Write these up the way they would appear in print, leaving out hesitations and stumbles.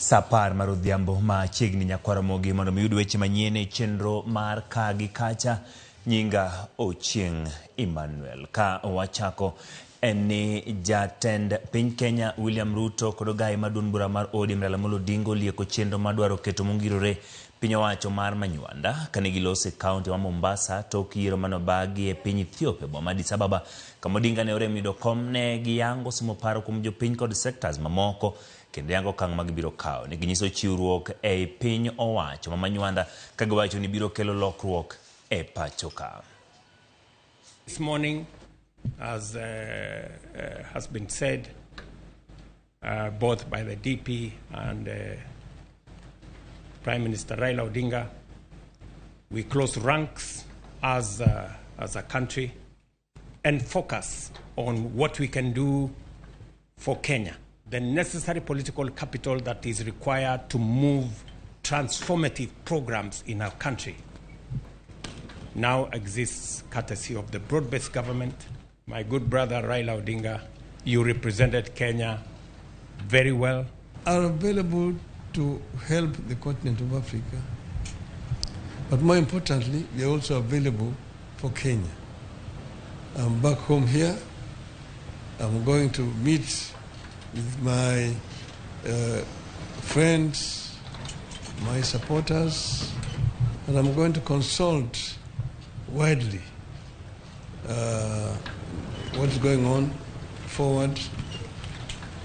Sapar marudhiambo machiegni nyakwara mogi mondo miyud weche manyien chenro mar kagi kacha. Nyinga Ochieng Emmanuel. Ka wachako eni jatend piny Kenya William Ruto kod ogai maduong' bura mar ODM Raila Amolo Odinga lieko chenro madwaro keto mongirore piny owacho mar Manywanda kane gilose kaunti ma Mombasa tok yiero manobagi e piny Ethiopia boma Addis Ababa. Kama Odinga ne orem yudo kom ne giyango somo paro kuom jopiny kod sectors mamoko kendo yango kang' magibiro kawo ne ginyiso chiwruok e piny owacho ma Manywanda ka giwacho ni biro kelo lokruok e pacho ka. This morning, as has been said both by the DP and Prime Minister Raila Odinga, we close ranks as a country and focus on what we can do for Kenya. The necessary political capital that is required to move transformative programs in our country now exists courtesy of the broad-based government. My good brother Raila Odinga, you represented Kenya very well. Are available to help the continent of Africa, but more importantly, they are also available for Kenya. I'm back home here. I'm going to meet with my friends, my supporters, and I'm going to consult widely what's going on forward,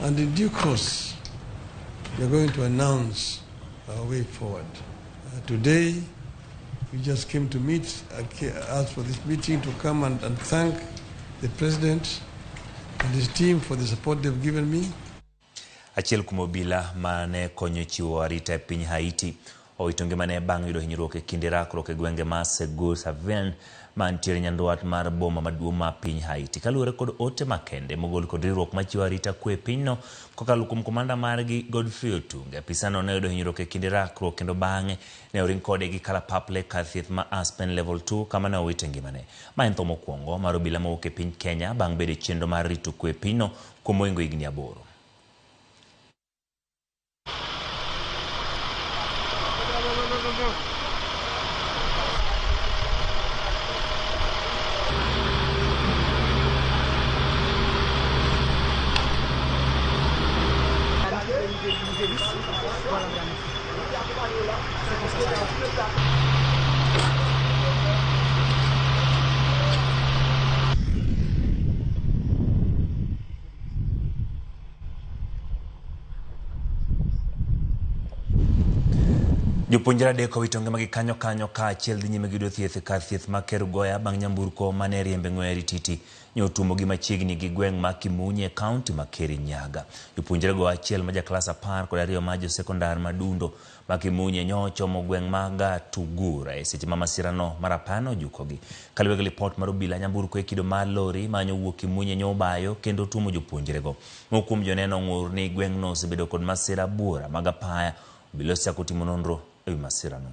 and in due course we're going to announce our way forward. Today we just came to meet, asked for this meeting to come and thank the President and his team for the support they've given me. Achiel kumobila mane konyo chiwo arita e piny Haiti oitonge mane bang' yudo hinyruok e kinde rakruok e gwenge ma Segur-Saven mantiere nyandwat mar boma maduong' ma piny Haiti. Kaluwore kod ote makende mogol kod riwruok machiwo arita kwe pinyno kokalo kuom komanda margi Godfrey Otunge. Apisano ne yudo hinyruok e kinde rakruok kendo bang'e ne oring kode gi kalapapla kar thieth ma Aspen Level 2 kama ne owite ngimane. Ma en tho mokwongo mar obila mowuok e piny Kenya bang' bedo chenro mar rito kwe pinyno kuom moingo higni 8. Jopuonjre adek owitonge magi kanyo ka achiel dhi nyime gi yudo thieth kar thieth ma Kerugoya bang' nyamburko mane riembe ng'weri titi ne otumo gi machiegni gi gweng' ma Kimunye kaunti ma Kirinyaga. Jopuonjre go achiel ma jaklas 10 kod 2 ma josekondar madundo ma Kimunye nyochomo gweng' ma Gatugura e seche ma masirano mar apano jukogi. Kaluwore gi lipot mar obila, nyamburko e kido mar lori manyo wuok Kimunye nyobayo kendo tumo jopuonjre go. Mokuom joneno ng'ur ni gweng'no osebedo kod masira buora mag apaya. Obila osechako timo nonro ewi masirano.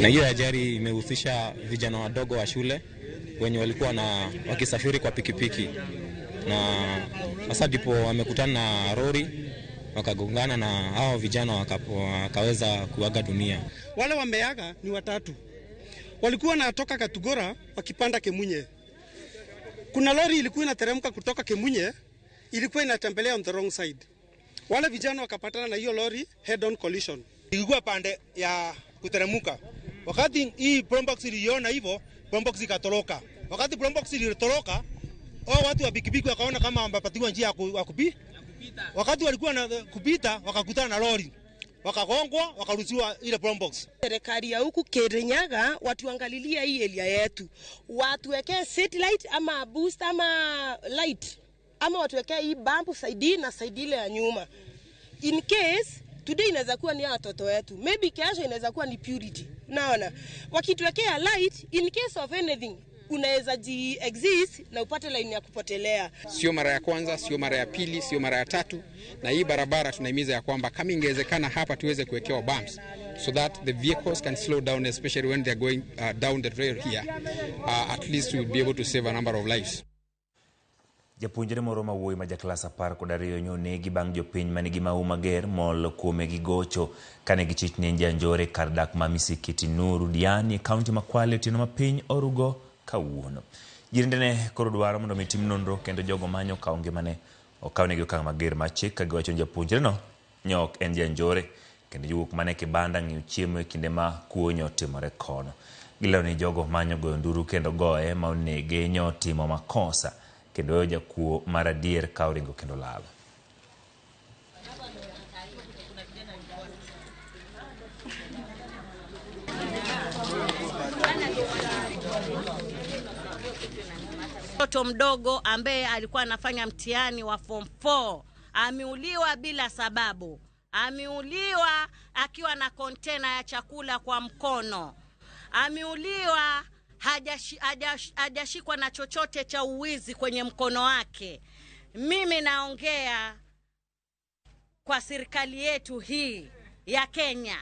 Na hiyo ajali imehusisha vijana wadogo wa shule wenye walikuwa wakisafiri kwa pikipiki, na sasa ndipo wamekutana na lori wakagongana na hao vijana wakaweza kuaga dunia. Wale wameaga ni 3. Walikuwa wanatoka Gatugura wakipanda Kimunye. Kuna lori ilikuwa inateremka kutoka Kimunye, ilikuwa inatembelea on the wrong side. Wale vijana wakapatana na hiyo lori head on collision. Ilikuwa pande ya kuteremka. Wakati hii Probox iliona hivyo, Probox ikatoroka. Wakati Probox ilitoroka, watu wa pikipiki wakaona kama wamepatiwa njia ya kupita. Wakati walikuwa na kupita, wakakutana na lori. Wakagongwa, wakaruhusiwa ile Probox. Serikali ya huku Kirinyaga watu angalilia hii area yetu. Watu wekee satellite ama boost ama light. Ama watu wekee hii bump side na side ile ya nyuma. In case today inaweza kuwa ni watoto wetu. Maybe kesho inaweza kuwa ni Purity. Naona. Wakituwekea light in case of anything unaweza exist na upate line ya kupotelea. Sio mara ya kwanza, sio mara ya pili, sio mara ya 3, na hii barabara tunahimiza ya kwamba kama ingewezekana hapa tuweze kuwekewa bumps so that the vehicles can slow down, especially when they're going down the trail here. At least we'll be able to save a number of lives. Japuonjre moro mawuoyi ma jaklas 12 nyonegi bang' jopiny manigi mahu mager mol kuome gi gocho kane gichich ne Njanjore kar dak ma Misikiti Nuru Diani kaunti ma Kwale otieno ma piny orugo kawuono. Jirende ne koro dwaro mondo mitim nonro kendo jogo manyo kawo ngimane okawnegi okang' mager mar chik ka giwacho ni japuonjre no nyok en Njanjore kendo jowuok mane kibanda ng'iyo chiemo e kinde ma kuo nyotimore kono. Gilero ni jogo manyo goyo nduru kendo goye ma onege nyotimo makosa kendo jakuo mar adier ka oringo kendo lal. Mtoto mdogo ambaye alikuwa anafanya mtihani wa form 4 ameuliwa bila sababu. Ameuliwa akiwa na kontena ya chakula kwa mkono. Ameuliwa hajashikwa na chochote cha uwizi kwenye mkono wake. Mimi naongea kwa serikali yetu hii ya Kenya.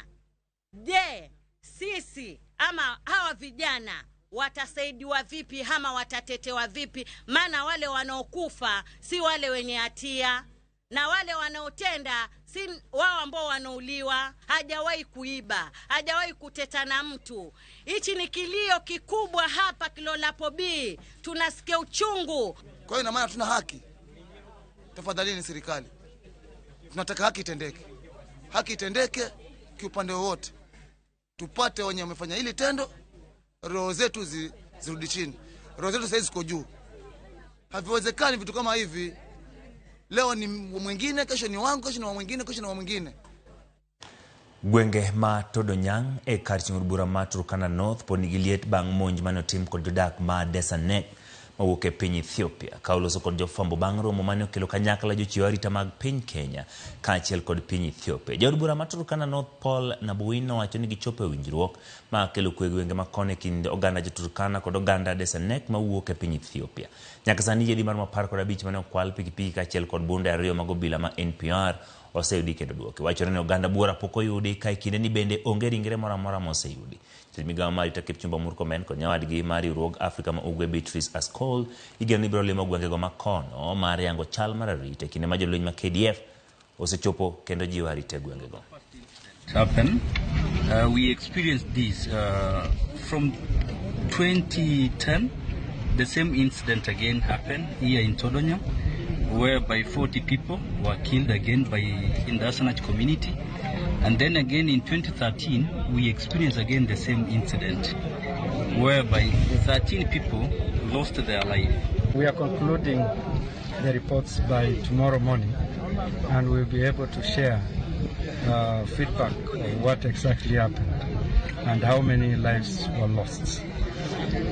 Je, sisi ama hawa vijana watasaidiwa vipi ama watatetewa vipi? Maana wale wanaokufa si wale wenye hatia, na wale wanaotenda si wao ambao wanauliwa. Hajawahi kuiba, hajawahi kuteta na mtu. Hichi ni kilio kikubwa hapa Kilolapo B. Tunasikia uchungu. Kwa hiyo ina maana tuna haki. Tafadhalini serikali, tunataka haki itendeke. Haki itendeke kiupande wote. Tupate wenye wamefanya hili tendo, roho zetu zirudi chini. Roho zetu sasa ziko juu. Haviwezekani vitu kama hivi. Leo ni mwingine, kesho ni wangu, kesho ni wa mwingine, kesho ni wa mwingine. Gwenge ma Todonyang e kar ching'ur bura ma Turkana North pod nigi liet bang' monj mane otim kod jodak ma Desanek mawuok e piny Ethiopia ka oloso kod jofwambo bang' romo mane okelo kanyakla jochiw arita mag piny Kenya kaachiel kod piny Ethiopia. Jaod bura ma Turkana North Paul Nabuin nowacho ni gichopo e winjruok ma kelo kwe gwenge ma koni kind oganda jo-Turkana kod oganda Desanek mawuok e piny Ethiopia. Nyaka sani jedi mar 15 mane okwal pikipiki kaachiel kod bunde ariyo mag obila ma NPR oseyudi kendo duoke. Wachore ni oganda buora pok oyudi ka kinde ni bende onge ringre moro amora moseyudi. Migawo mar arita Kipchumba Murkomen kod nyawadgi mar riwruog Afrika ma Ugwe Beatrice Askol igeno ni biro limo gwengego ma kono mar yango chal mar arita kinde ma jolweny ma KDF osechopo kendo jiwo arita gwengego. We experienced this from 2010. The same incident again happened here in Todonyang, whereby 40 people were killed again in the Asanach community. And then again in 2013, we experienced again the same incident, whereby 13 people lost their life. We are concluding the reports by tomorrow morning, and we'll be able to share feedback on what exactly happened and how many lives were lost.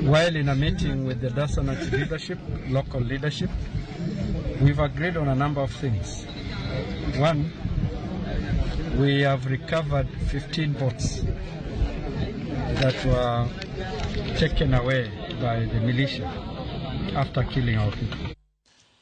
While in a meeting with the Dasanach leadership, local leadership, we've agreed on a number of things. One, we have recovered 15 boats that were taken away by the militia after killing our people.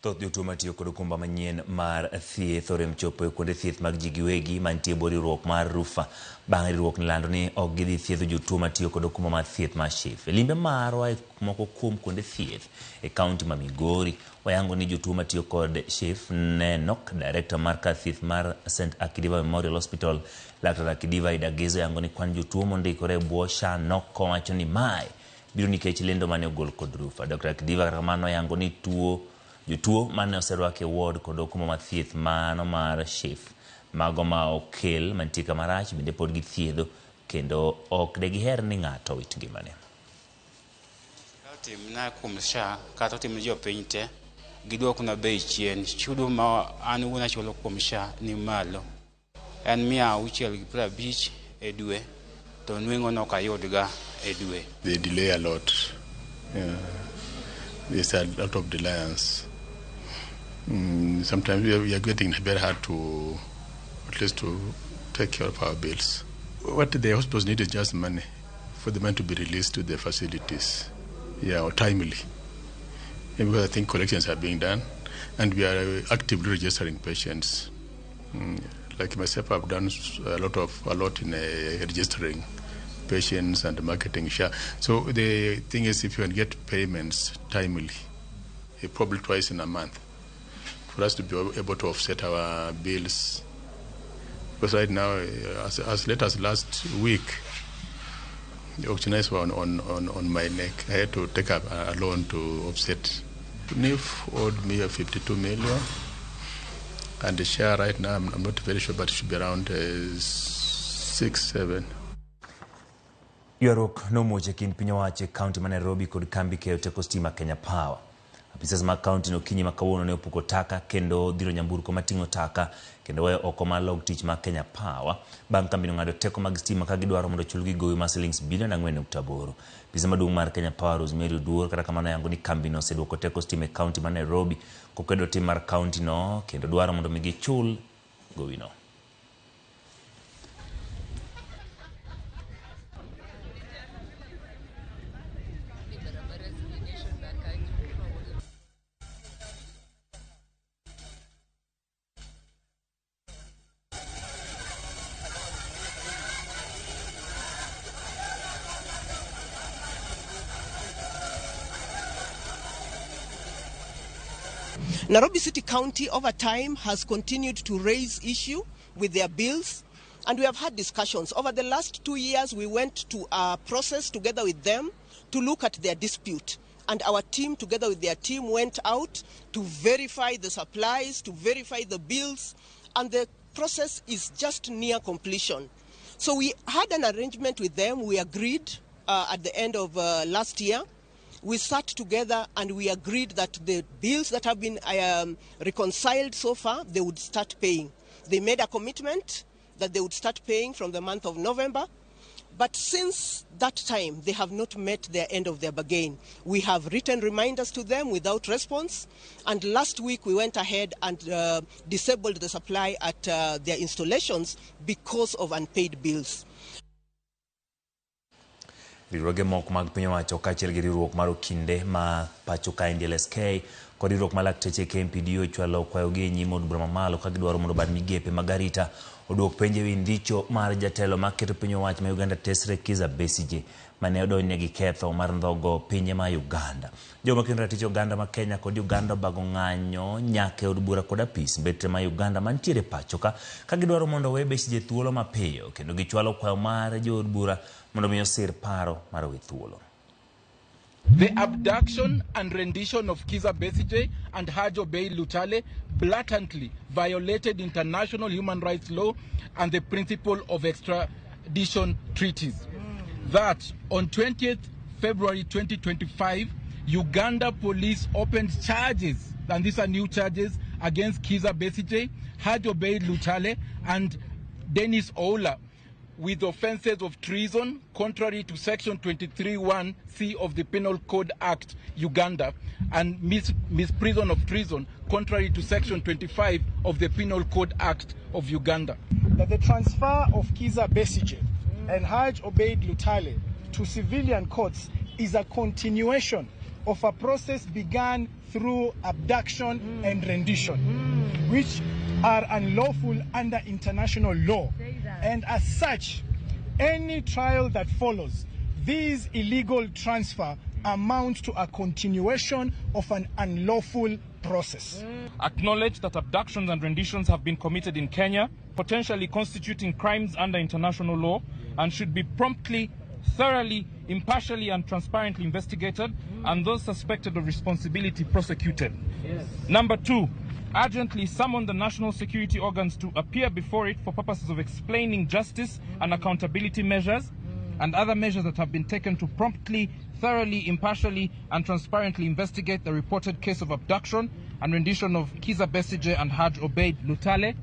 Thoth jotuo matiyo kod okumba manyien mar thieth orem chopo e kuonde thieth mag ji giwegi mantie bori riwruok mar Rufa bang' riwruok ni lando ni ok gidhi thiedho jotuo matiyo kod okumba mar thieth mar SHIF. Limbe marwa moko kuom kuonde thieth e kaunti ma Migori wayango ni jotuo matiyo kod SHIF ne nok director mar kar thieth mar St. Akidiva Memorial Hospital Dr. Akidiva Idagezo yango ni kwan jotuo mondikore e bwo SHA nok kowacho ni mae biro nikech lendo mane ogol kod Rufa. Dr. Akidiva kata kamano yango ni jotuo mane oserwak e ward kod okumba mar thieth mano mar SHIF mago ma okel mantie kamarach bende pod githiedho kendo ok de giher ni ng'ato wit ngimane. Timna kuom SHA kata tim jopiny te giduoko na bei chien. Chudo ma an wuon achulo kuom SHA ni malo en 650 e dwe to nweng'o nok ayudga e dwe. They delay a lot. There's a lot of reliance. Sometimes we are getting very hard to, at least to take care of our bills. What the hospitals need is just money for the money to be released to the facilities, or timely. And because I think collections are being done, and we are actively registering patients. like myself, I've done a lot in registering patients and marketing share. So the thing is, if you can get payments timely, probably twice in a month, for us to be able to offset our bills. Because right now, as late as last week, the auctioneers were on my neck. I had to take up a loan to offset. NIF owed me 52 million. And the share right now, I'm not very sure, but it should be around 6-7. Yuarok nomuoche kind piny owacho kaunti ma Nairobi kod kambi keyo teko stima Kenya Power. Apisas ma kaunti no kinyi makawuono ne opuko taka kendo dhiro nyamburko mating'o taka kendo weyo oko mar log tich ma Kenya Power bang' kambino ng'ado teko mag stima ka gidwaro mondo chulgi gowi ma shillings bilion 4.8. Bisa maduong' mar Kenya Power Rosemary Oduor kata kamano yango ni kambino oseduoko teko stima e kaunti ma Nairobi kokwedo tim mar kaunti no kendo dwaro mondo mi gichul gowi no. Nairobi City County over time has continued to raise issue with their bills, and we have had discussions. Over the last 2 years, we went to a process together with them to look at their dispute. And our team, together with their team, went out to verify the supplies, to verify the bills, and the process is just near completion. So we had an arrangement with them. We agreed at the end of last year. We sat together and we agreed that the bills that have been reconciled so far, they would start paying. They made a commitment that they would start paying from the month of November. But since that time, they have not met their end of their bargain. We have written reminders to them without response. And last week, we went ahead and disabled the supply at their installations because of unpaid bills. Riwruoge moko mag piny owacho kaachiel gi riwruok mar okinde ma pacho ka NDLSK kod riwruok mar lakteche KMPDO chwalo kwayogi e nyim od bura mamalo ka gidwaro mondo bad migepe mag arita oduok penjo ewi ndicho mar jatelo maketo piny owacho ma Uganda Tesre Kizza Besigye mane odonjne gi ketho mar ndhogo pinye ma Uganda. Joma kendo ratich Uganda ma Kenya kod Uganda bago ng'anyo nyaka od bura kod apis mbetre ma Uganda mantiere pacho ka gidwaro mondo we Besigye thuolo mapiyo kendo gichwalo kwayo mar jo od bura mondo miyo sir paro mar we thuolo. The abduction and rendition of Kizza Besigye and Haji Obeid Lutale blatantly violated international human rights law and the principle of extradition treaties. That on 20th February 2025, Uganda police opened charges, and these are new charges, against Kizza Besigye, Haji Obeid Lutale, and Dennis Oula, with offences of treason contrary to section 23(1)(c) of the Penal Code Act Uganda and misprision of treason contrary to section 25 of the Penal Code Act of Uganda. That the transfer of Kizza Besigye and Haji Obeid Lutale to civilian courts is a continuation of a process begun through abduction and rendition, which are unlawful under international law. And as such, any trial that follows these illegal transfer amounts to a continuation of an unlawful process. Acknowledge that abductions and renditions have been committed in Kenya, potentially constituting crimes under international law, and should be promptly, thoroughly, impartially and transparently investigated, and those suspected of responsibility prosecuted. Yes. Number 2, urgently summon the national security organs to appear before it for purposes of explaining justice and accountability measures and other measures that have been taken to promptly, thoroughly, impartially and transparently investigate the reported case of abduction and rendition of Kizza Besigye and Haji Obeid Lutale.